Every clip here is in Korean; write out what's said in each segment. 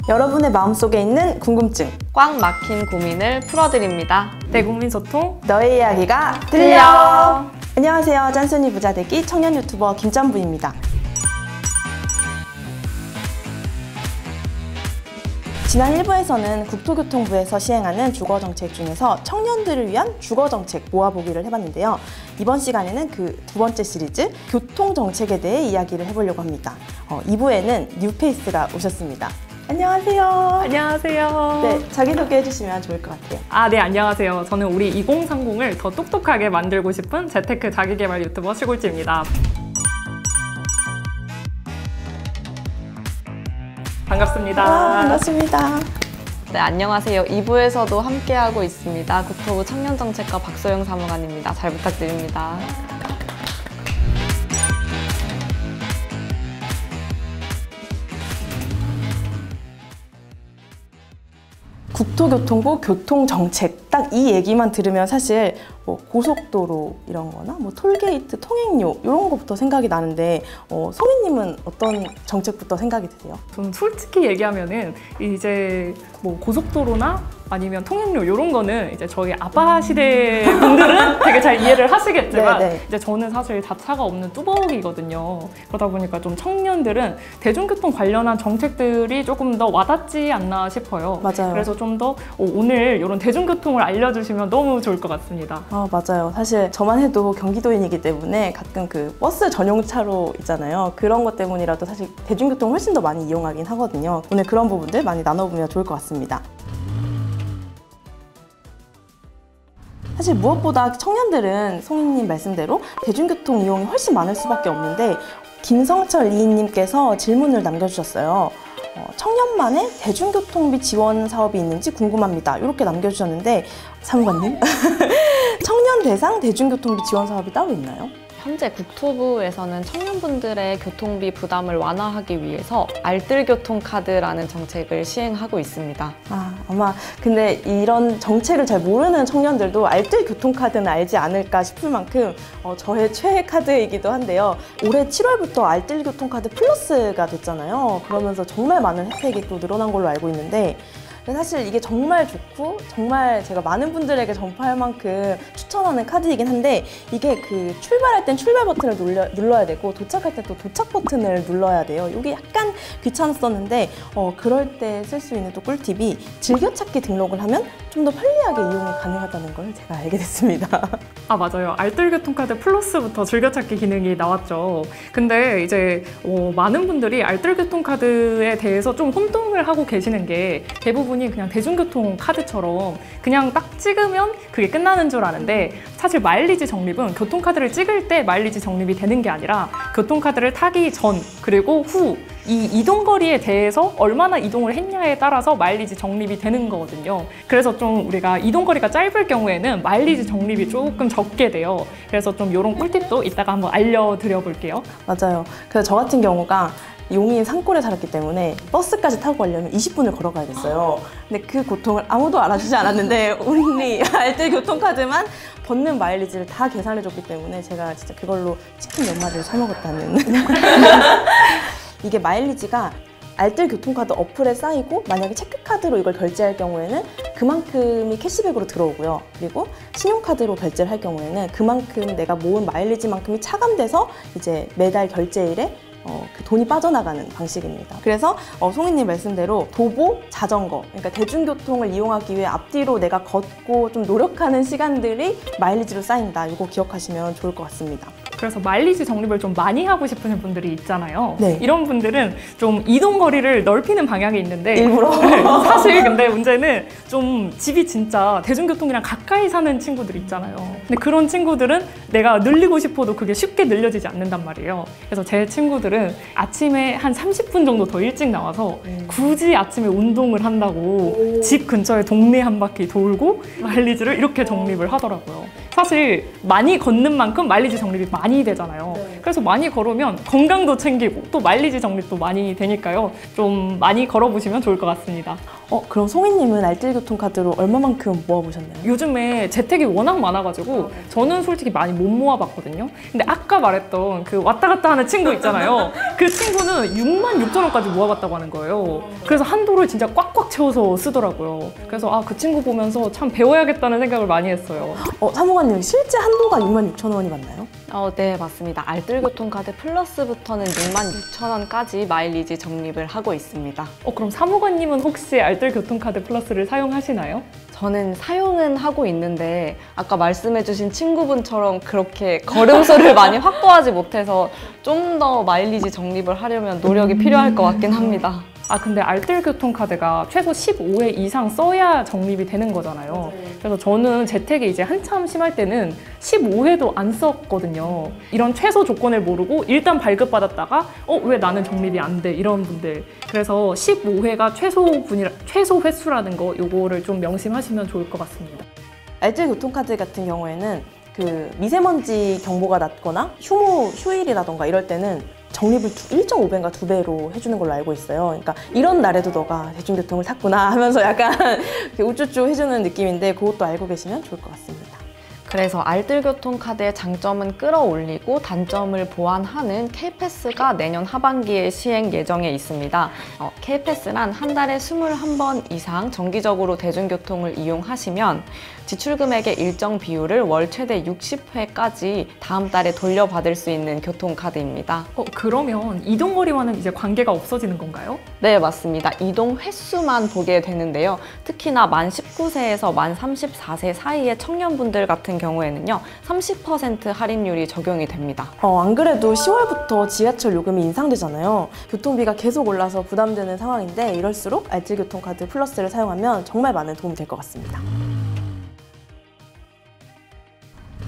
여러분의 마음속에 있는 궁금증, 꽉 막힌 고민을 풀어드립니다. 대국민소통 너의 이야기가 들려! 안녕하세요. 짠순이 부자되기 청년 유튜버 김짠부입니다. 지난 1부에서는 국토교통부에서 시행하는 주거정책 중에서 청년들을 위한 주거정책 모아보기를 해봤는데요. 이번 시간에는 그 두 번째 시리즈 교통정책에 대해 이야기를 해보려고 합니다. 2부에는 뉴페이스가 오셨습니다. 안녕하세요. 안녕하세요. 네, 자기소개 해주시면 좋을 것 같아요. 네, 안녕하세요. 저는 우리 2030을 더 똑똑하게 만들고 싶은 재테크 자기개발 유튜버 시골지입니다. 반갑습니다. 반갑습니다. 네, 안녕하세요. 2부에서도 함께하고 있습니다. 국토부 청년정책과 박소영 사무관입니다. 잘 부탁드립니다. 국토교통부 교통정책 딱 이 얘기만 들으면 사실 뭐 고속도로 이런 거나 뭐 톨게이트, 통행료 이런 것부터 생각이 나는데 송이님은 어떤 정책부터 생각이 드세요? 저는 솔직히 얘기하면은 이제 뭐 고속도로나 아니면 통행료 이런 거는 이제 저희 아빠 시대 분들은 되게 잘 이해를 하시겠지만 네, 네. 이제 저는 사실 자차가 없는 뚜벅이거든요. 그러다 보니까 좀 청년들은 대중교통 관련한 정책들이 조금 더 와닿지 않나 싶어요. 맞아요. 그래서 좀 더 오늘 이런 대중교통을 알려주시면 너무 좋을 것 같습니다. 맞아요. 사실 저만 해도 경기도인이기 때문에 가끔 그 버스 전용차로 있잖아요. 그런 것 때문이라도 사실 대중교통을 훨씬 더 많이 이용하긴 하거든요. 오늘 그런 부분들 많이 나눠보면 좋을 것 같습니다. 사실 무엇보다 청년들은 송이님 말씀대로 대중교통 이용이 훨씬 많을 수밖에 없는데 김성철 이인님께서 질문을 남겨주셨어요. 청년만의 대중교통비 지원 사업이 있는지 궁금합니다. 이렇게 남겨주셨는데 사무관님, 청년 대상 대중교통비 지원 사업이 따로 있나요? 현재 국토부에서는 청년분들의 교통비 부담을 완화하기 위해서 알뜰교통카드라는 정책을 시행하고 있습니다. 아마 근데 이런 정책을 잘 모르는 청년들도 알뜰교통카드는 알지 않을까 싶을 만큼 저의 최애 카드이기도 한데요. 올해 7월부터 알뜰교통카드 플러스가 됐잖아요. 그러면서 정말 많은 혜택이 또 늘어난 걸로 알고 있는데 사실 이게 정말 좋고 정말 제가 많은 분들에게 전파할 만큼 추천하는 카드이긴 한데 이게 그 출발할 땐 출발 버튼을 눌러야 되고 도착할 때 또 도착 버튼을 눌러야 돼요. 이게 약간 귀찮았었는데 그럴 때 쓸 수 있는 또 꿀팁이 즐겨찾기 등록을 하면 좀 더 편리하게 이용이 가능하다는 걸 제가 알게 됐습니다. 맞아요. 알뜰교통카드 플러스부터 즐겨찾기 기능이 나왔죠. 근데 이제 많은 분들이 알뜰교통카드에 대해서 좀 혼동을 하고 계시는 게 대부분이 그냥 대중교통 카드처럼 그냥 딱 찍으면 그게 끝나는 줄 아는데 사실 마일리지 적립은 교통카드를 찍을 때 마일리지 적립이 되는 게 아니라 교통카드를 타기 전 그리고 후 이 이동거리에 대해서 얼마나 이동을 했냐에 따라서 마일리지 적립이 되는 거거든요. 그래서 좀 우리가 이동거리가 짧을 경우에는 마일리지 적립이 조금 적게 돼요. 그래서 좀 이런 꿀팁도 이따가 한번 알려드려 볼게요. 맞아요. 그래서 저 같은 경우가 용인 산골에 살았기 때문에 버스까지 타고 가려면 20분을 걸어가야 됐어요. 근데 그 고통을 아무도 알아주지 않았는데 only 알뜰교통카드만 벗는 마일리지를 다 계산해줬기 때문에 제가 진짜 그걸로 치킨 몇 마리를 사 먹었다는 이게 마일리지가 알뜰교통카드 어플에 쌓이고 만약에 체크카드로 이걸 결제할 경우에는 그만큼이 캐시백으로 들어오고요. 그리고 신용카드로 결제를 할 경우에는 그만큼 내가 모은 마일리지만큼이 차감돼서 이제 매달 결제일에 그 돈이 빠져나가는 방식입니다. 그래서 송이님 말씀대로 도보, 자전거, 그러니까 대중교통을 이용하기 위해 앞뒤로 내가 걷고 좀 노력하는 시간들이 마일리지로 쌓인다. 이거 기억하시면 좋을 것 같습니다. 그래서 마일리지 적립을 좀 많이 하고 싶으신 분들이 있잖아요. 네. 이런 분들은 좀 이동거리를 넓히는 방향이 있는데 일부러? 사실 근데 문제는 좀 집이 진짜 대중교통이랑 가까이 사는 친구들 있잖아요. 근데 그런 친구들은 내가 늘리고 싶어도 그게 쉽게 늘려지지 않는단 말이에요. 그래서 제 친구들은 아침에 한 30분 정도 더 일찍 나와서 굳이 아침에 운동을 한다고 집 근처에 동네 한 바퀴 돌고 마일리지를 이렇게 적립을 하더라고요. 사실 많이 걷는 만큼 마일리지 적립이 많이 되잖아요. 그래서 많이 걸으면 건강도 챙기고 또 마일리지 적립도 많이 되니까요. 좀 많이 걸어보시면 좋을 것 같습니다. 그럼 송이님은 알뜰교통카드로 얼마만큼 모아보셨나요? 요즘에 재택이 워낙 많아가지고 저는 솔직히 많이 못 모아봤거든요. 근데 아까 말했던 그 왔다 갔다 하는 친구 있잖아요. 그 친구는 66,000원까지 모아봤다고 하는 거예요. 그래서 한도를 진짜 꽉꽉 채워서 쓰더라고요. 그래서 그 친구 보면서 참 배워야겠다는 생각을 많이 했어요. 사무관님, 실제 한도가 66,000원이 맞나요? 네, 맞습니다. 알뜰교통카드 플러스부터는 66,000원까지 마일리지 적립을 하고 있습니다. 그럼 사무관님은 혹시 알뜰교통카드 플러스를 사용하시나요? 저는 사용은 하고 있는데 아까 말씀해주신 친구분처럼 그렇게 걸음수를 많이 확보하지 못해서 좀 더 마일리지 적립을 하려면 노력이 필요할 것 같긴 합니다. 근데 알뜰교통카드가 최소 15회 이상 써야 적립이 되는 거잖아요. 그래서 저는 재택이 이제 한참 심할 때는 15회도 안 썼거든요. 이런 최소 조건을 모르고 일단 발급받았다가 왜 나는 적립이 안 돼? 이런 분들. 그래서 15회가 최소 횟수라는 거 요거를 좀 명심하시면 좋을 것 같습니다. 알뜰교통카드 같은 경우에는 그 미세먼지 경보가 낮거나 휴일이라던가 이럴 때는 적립을 1.5배인가 2배로 해주는 걸로 알고 있어요. 그러니까 이런 날에도 너가 대중교통을 탔구나 하면서 약간 우쭈쭈 해주는 느낌인데 그것도 알고 계시면 좋을 것 같습니다. 그래서 알뜰교통카드의 장점은 끌어올리고 단점을 보완하는 K패스가 내년 하반기에 시행 예정에 있습니다. K패스란 한 달에 21번 이상 정기적으로 대중교통을 이용하시면 지출 금액의 일정 비율을 월 최대 60회까지 다음 달에 돌려받을 수 있는 교통카드입니다. 그러면 이동거리와는 이제 관계가 없어지는 건가요? 네, 맞습니다. 이동 횟수만 보게 되는데요. 특히나 만 19세에서 만 34세 사이의 청년분들 같은 경우에는요, 30% 할인율이 적용이 됩니다. 안 그래도 10월부터 지하철 요금이 인상되잖아요. 교통비가 계속 올라서 부담되는 상황인데 이럴수록 알뜰교통카드 플러스를 사용하면 정말 많은 도움이 될 것 같습니다.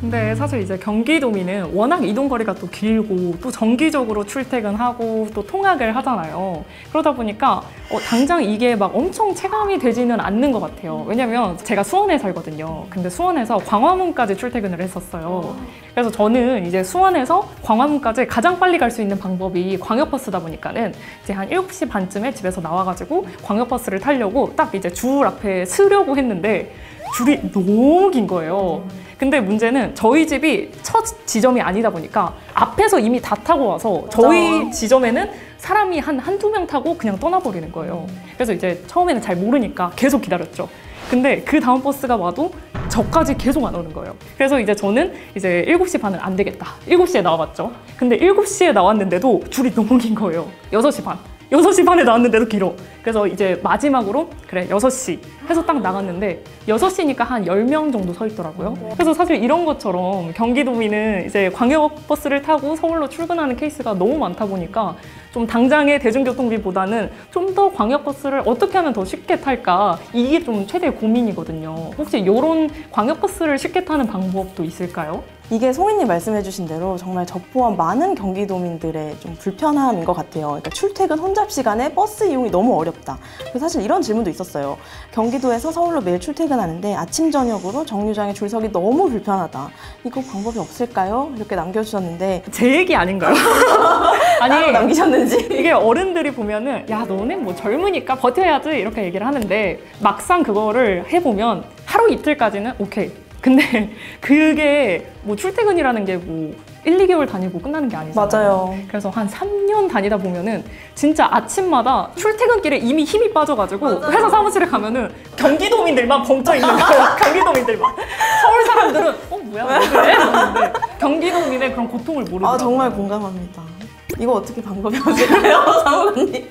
근데 사실 이제 경기도민은 워낙 이동거리가 또 길고 또 정기적으로 출퇴근하고 또 통학을 하잖아요. 그러다 보니까 당장 이게 막 엄청 체감이 되지는 않는 것 같아요. 왜냐면 제가 수원에 살거든요. 근데 수원에서 광화문까지 출퇴근을 했었어요. 그래서 저는 이제 수원에서 광화문까지 가장 빨리 갈 수 있는 방법이 광역버스다 보니까는 이제 한 7시 반쯤에 집에서 나와가지고 광역버스를 타려고 딱 이제 줄 앞에 서려고 했는데 줄이 너무 긴 거예요. 근데 문제는 저희 집이 첫 지점이 아니다 보니까 앞에서 이미 다 타고 와서 저희 지점에는 사람이 한두 명 타고 그냥 떠나버리는 거예요. 그래서 이제 처음에는 잘 모르니까 계속 기다렸죠. 근데 그 다음 버스가 와도 저까지 계속 안 오는 거예요. 그래서 이제 저는 이제 7시 반은 안 되겠다. 7시에 나와봤죠. 근데 7시에 나왔는데도 줄이 너무 긴 거예요. 6시 반. 6시 반에 나왔는데도 길어. 그래서 이제 마지막으로 그래 6시 해서 딱 나갔는데 6시니까 한 10명 정도 서 있더라고요. 그래서 사실 이런 것처럼 경기도민은 이제 광역버스를 타고 서울로 출근하는 케이스가 너무 많다 보니까 좀 당장의 대중교통비보다는 좀 더 광역버스를 어떻게 하면 더 쉽게 탈까, 이게 좀 최대 고민이거든요. 혹시 이런 광역버스를 쉽게 타는 방법도 있을까요? 이게 송이님 말씀해주신 대로 정말 저 포함 많은 경기도민들의 좀 불편함인 것 같아요. 그러니까 출퇴근 혼잡 시간에 버스 이용이 너무 어렵다. 그래서 사실 이런 질문도 있었어요. 경기도에서 서울로 매일 출퇴근하는데 아침 저녁으로 정류장에 줄서기 너무 불편하다. 이거 방법이 없을까요? 이렇게 남겨주셨는데 제 얘기 아닌가요? 아니 남기셨는지. 이게 어른들이 보면은 야 너네 뭐 젊으니까 버텨야지 이렇게 얘기를 하는데 막상 그거를 해보면 하루 이틀까지는 오케이. 근데 그게 뭐 출퇴근이라는 게 뭐 1, 2개월 다니고 끝나는 게 아니잖아요. 맞아요. 그래서 한 3년 다니다 보면은 진짜 아침마다 출퇴근길에 이미 힘이 빠져가지고 회사 사무실에 가면은 경기도민들만 벙쪄 있는 거예요. 경기도민들만. 서울 사람들은 뭐야 왜 그래? 이러는데 경기도민의 그런 고통을 모르더라고요. 정말 공감합니다. 이거 어떻게 방법이 없을까요, 사무관님?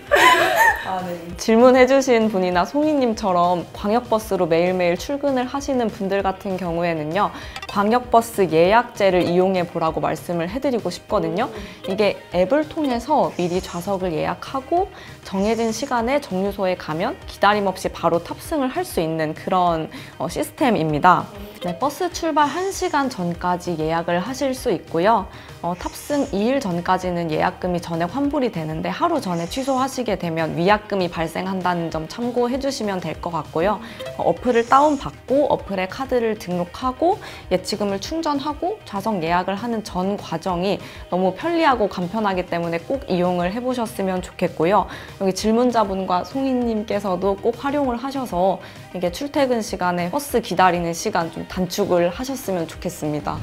질문해주신 분이나 송이님처럼 광역버스로 매일매일 출근을 하시는 분들 같은 경우에는요, 광역버스 예약제를 이용해 보라고 말씀을 해드리고 싶거든요. 이게 앱을 통해서 미리 좌석을 예약하고 정해진 시간에 정류소에 가면 기다림 없이 바로 탑승을 할 수 있는 그런 시스템입니다. 네, 버스 출발 1시간 전까지 예약을 하실 수 있고요. 탑승 2일 전까지는 예약금이 전액 환불이 되는데 하루 전에 취소하시게 되면 위약금이 발생한다는 점 참고해 주시면 될 것 같고요. 어플을 다운받고 어플에 카드를 등록하고 배치금을 충전하고 좌석 예약을 하는 전 과정이 너무 편리하고 간편하기 때문에 꼭 이용을 해보셨으면 좋겠고요. 여기 질문자분과 송이님께서도 꼭 활용을 하셔서 이게 출퇴근 시간에 버스 기다리는 시간 좀 단축을 하셨으면 좋겠습니다.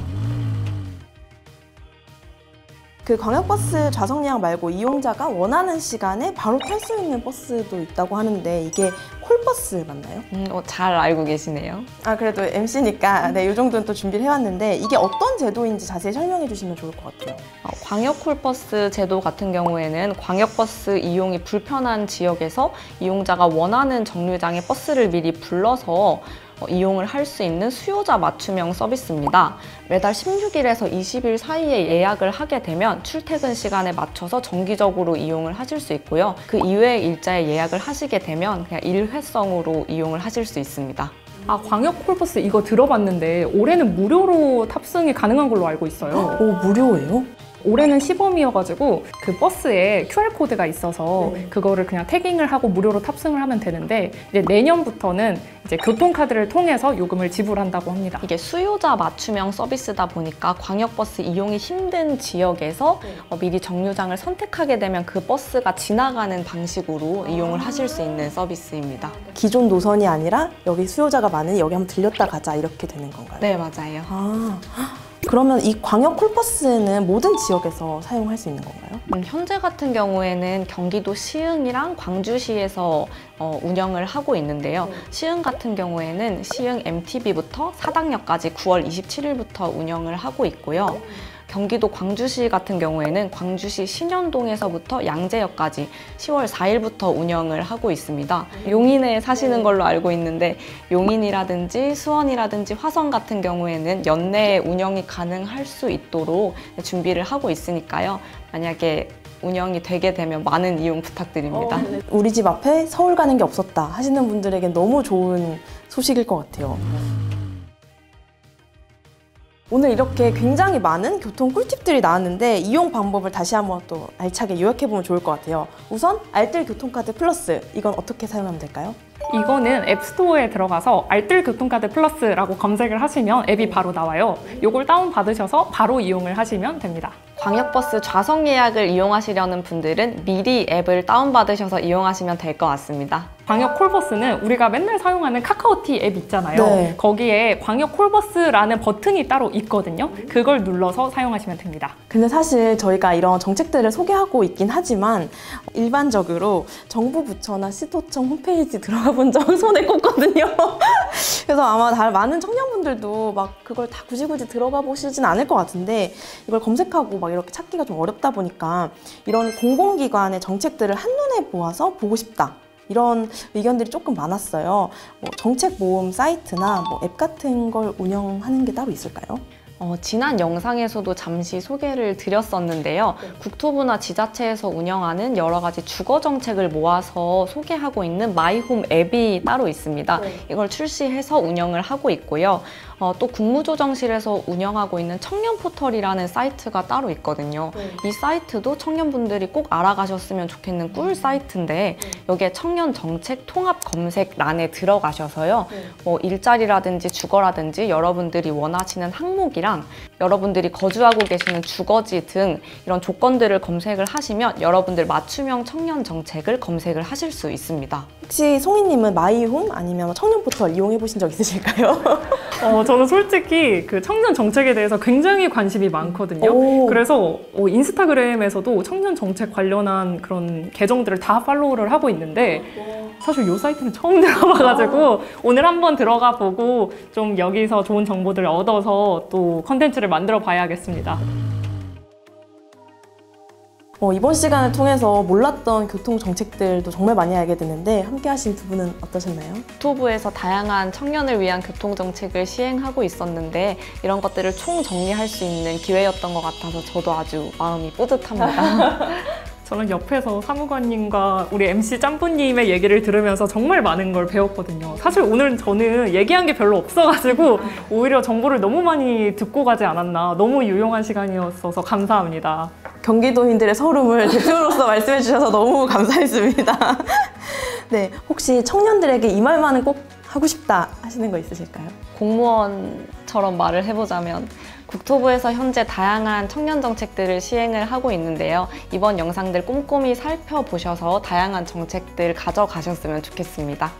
그 광역버스 좌석 예약 말고 이용자가 원하는 시간에 바로 탈 수 있는 버스도 있다고 하는데 이게 콜버스 맞나요? 잘 알고 계시네요. 아 그래도 MC니까 네, 이 정도는 또 준비를 해왔는데 이게 어떤 제도인지 자세히 설명해 주시면 좋을 것 같아요. 광역 콜버스 제도 같은 경우에는 광역버스 이용이 불편한 지역에서 이용자가 원하는 정류장에 버스를 미리 불러서 이용을 할 수 있는 수요자 맞춤형 서비스입니다. 매달 16일에서 20일 사이에 예약을 하게 되면 출퇴근 시간에 맞춰서 정기적으로 이용을 하실 수 있고요. 그 이외의 일자에 예약을 하시게 되면 그냥 일회성으로 이용을 하실 수 있습니다. 아, 광역 콜버스 이거 들어봤는데 올해는 무료로 탑승이 가능한 걸로 알고 있어요. 오 무료예요? 올해는 시범이어가지고 그 버스에 QR코드가 있어서 그거를 그냥 태깅을 하고 무료로 탑승을 하면 되는데 이제 내년부터는 이제 교통카드를 통해서 요금을 지불한다고 합니다. 이게 수요자 맞춤형 서비스다 보니까 광역버스 이용이 힘든 지역에서 미리 정류장을 선택하게 되면 그 버스가 지나가는 방식으로 이용을 하실 수 있는 서비스입니다. 기존 노선이 아니라 여기 수요자가 많으니 여기 한번 들렸다 가자 이렇게 되는 건가요? 네, 맞아요. 그러면 이 광역 콜버스는 모든 지역에서 사용할 수 있는 건가요? 현재 같은 경우에는 경기도 시흥이랑 광주시에서 운영을 하고 있는데요. 시흥 같은 경우에는 시흥 MTB부터 사당역까지 9월 27일부터 운영을 하고 있고요. 경기도 광주시 같은 경우에는 광주시 신현동에서부터 양재역까지 10월 4일부터 운영을 하고 있습니다. 용인에 사시는 걸로 알고 있는데 용인이라든지 수원이라든지 화성 같은 경우에는 연내에 운영이 가능할 수 있도록 준비를 하고 있으니까요. 만약에 운영이 되게 되면 많은 이용 부탁드립니다. 우리 집 앞에 서울 가는 게 없었다 하시는 분들에게 너무 좋은 소식일 것 같아요. 오늘 이렇게 굉장히 많은 교통 꿀팁들이 나왔는데 이용 방법을 다시 한번 또 알차게 요약해보면 좋을 것 같아요. 우선 알뜰 교통카드 플러스, 이건 어떻게 사용하면 될까요? 이거는 앱스토어에 들어가서 알뜰 교통카드 플러스라고 검색을 하시면 앱이 바로 나와요. 이걸 다운받으셔서 바로 이용을 하시면 됩니다. 광역버스 좌석 예약을 이용하시려는 분들은 미리 앱을 다운받으셔서 이용하시면 될 것 같습니다. 광역 콜버스는 우리가 맨날 사용하는 카카오티 앱 있잖아요. 네. 거기에 광역 콜버스라는 버튼이 따로 있거든요. 그걸 눌러서 사용하시면 됩니다. 근데 사실 저희가 이런 정책들을 소개하고 있긴 하지만 일반적으로 정부 부처나 시도청 홈페이지 들어가 본 적 손에 꼽거든요. 그래서 아마 많은 청년분들도 막 그걸 다 굳이 들어가 보시진 않을 것 같은데 이걸 검색하고 막 이렇게 찾기가 좀 어렵다 보니까 이런 공공기관의 정책들을 한눈에 보아서 보고 싶다. 이런 의견들이 조금 많았어요. 정책 모음 사이트나 앱 같은 걸 운영하는 게 따로 있을까요? 지난 영상에서도 잠시 소개를 드렸었는데요. 국토부나 지자체에서 운영하는 여러 가지 주거 정책을 모아서 소개하고 있는 마이홈 앱이 따로 있습니다. 이걸 출시해서 운영을 하고 있고요. 또 국무조정실에서 운영하고 있는 청년포털이라는 사이트가 따로 있거든요. 이 사이트도 청년분들이 꼭 알아가셨으면 좋겠는 꿀 사이트인데 여기에 청년 정책 통합 검색란에 들어가셔서요. 일자리라든지 주거라든지 여러분들이 원하시는 항목이랑 여러분들이 거주하고 계시는 주거지 등 이런 조건들을 검색을 하시면 여러분들 맞춤형 청년 정책을 검색을 하실 수 있습니다. 혹시 송이님은 마이홈 아니면 청년포털 이용해 보신 적 있으실까요? 저는 솔직히 그 청년 정책에 대해서 굉장히 관심이 많거든요. 그래서 인스타그램에서도 청년 정책 관련한 그런 계정들을 다 팔로우를 하고 있는데 사실 이 사이트는 처음 들어봐가지고 오늘 한번 들어가 보고 좀 여기서 좋은 정보들을 얻어서 또 컨텐츠를 만들어 봐야겠습니다. 이번 시간을 통해서 몰랐던 교통 정책들도 정말 많이 알게 됐는데 함께 하신 두 분은 어떠셨나요? 국토부에서 다양한 청년을 위한 교통 정책을 시행하고 있었는데 이런 것들을 총정리할 수 있는 기회였던 것 같아서 저도 아주 마음이 뿌듯합니다. 저는 옆에서 사무관님과 우리 MC 짬뿌님의 얘기를 들으면서 정말 많은 걸 배웠거든요. 사실 오늘 저는 얘기한 게 별로 없어가지고 오히려 정보를 너무 많이 듣고 가지 않았나. 너무 유용한 시간이었어서 감사합니다. 경기도민들의 서름을 대표로서 말씀해 주셔서 너무 감사했습니다. 네, 혹시 청년들에게 이 말만은 꼭 하고 싶다 하시는 거 있으실까요? 공무원 정책처럼 말을 해보자면 국토부에서 현재 다양한 청년 정책들을 시행을 하고 있는데요. 이번 영상들 꼼꼼히 살펴보셔서 다양한 정책들 가져가셨으면 좋겠습니다.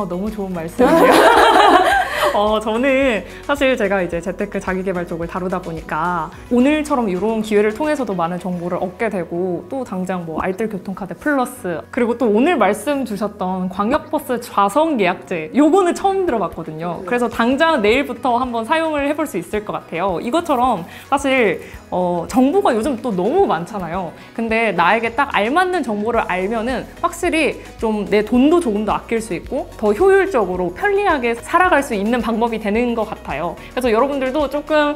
너무 좋은 말씀이에요. 저는 사실 제가 이제 재테크 자기개발 쪽을 다루다 보니까 오늘처럼 이런 기회를 통해서도 많은 정보를 얻게 되고 또 당장 뭐 알뜰 교통카드 플러스 그리고 또 오늘 말씀 주셨던 광역버스 좌석 예약제 요거는 처음 들어봤거든요. 그래서 당장 내일부터 한번 사용을 해볼 수 있을 것 같아요. 이것처럼 사실 정보가 요즘 또 너무 많잖아요. 근데 나에게 딱 알맞는 정보를 알면은 확실히 좀 내 돈도 조금 더 아낄 수 있고 더 효율적으로 편리하게 살아갈 수 있는 방법이 되는 것 같아요. 그래서 여러분들도 조금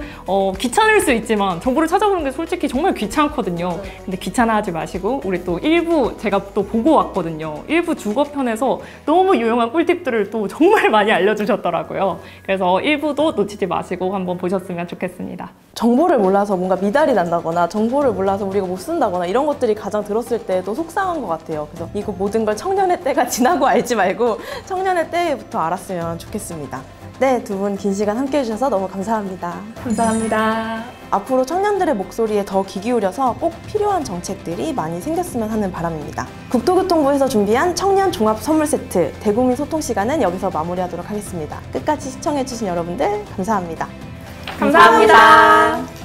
귀찮을 수 있지만 정보를 찾아보는 게 솔직히 정말 귀찮거든요. 근데 귀찮아하지 마시고 우리 또 일부 제가 또 보고 왔거든요. 일부 주거편에서 너무 유용한 꿀팁들을 또 정말 많이 알려주셨더라고요. 그래서 일부도 놓치지 마시고 한번 보셨으면 좋겠습니다. 정보를 몰라서 뭔가 미달이 난다거나 정보를 몰라서 우리가 못 쓴다거나 이런 것들이 가장 들었을 때도 속상한 것 같아요. 그래서 이거 모든 걸 청년의 때가 지나고 알지 말고 청년의 때부터 알았으면 좋겠습니다. 네, 두 분 긴 시간 함께 해주셔서 너무 감사합니다. 감사합니다. 앞으로 청년들의 목소리에 더 귀 기울여서 꼭 필요한 정책들이 많이 생겼으면 하는 바람입니다. 국토교통부에서 준비한 청년 종합 선물 세트 대국민 소통 시간은 여기서 마무리하도록 하겠습니다. 끝까지 시청해주신 여러분들 감사합니다. 감사합니다.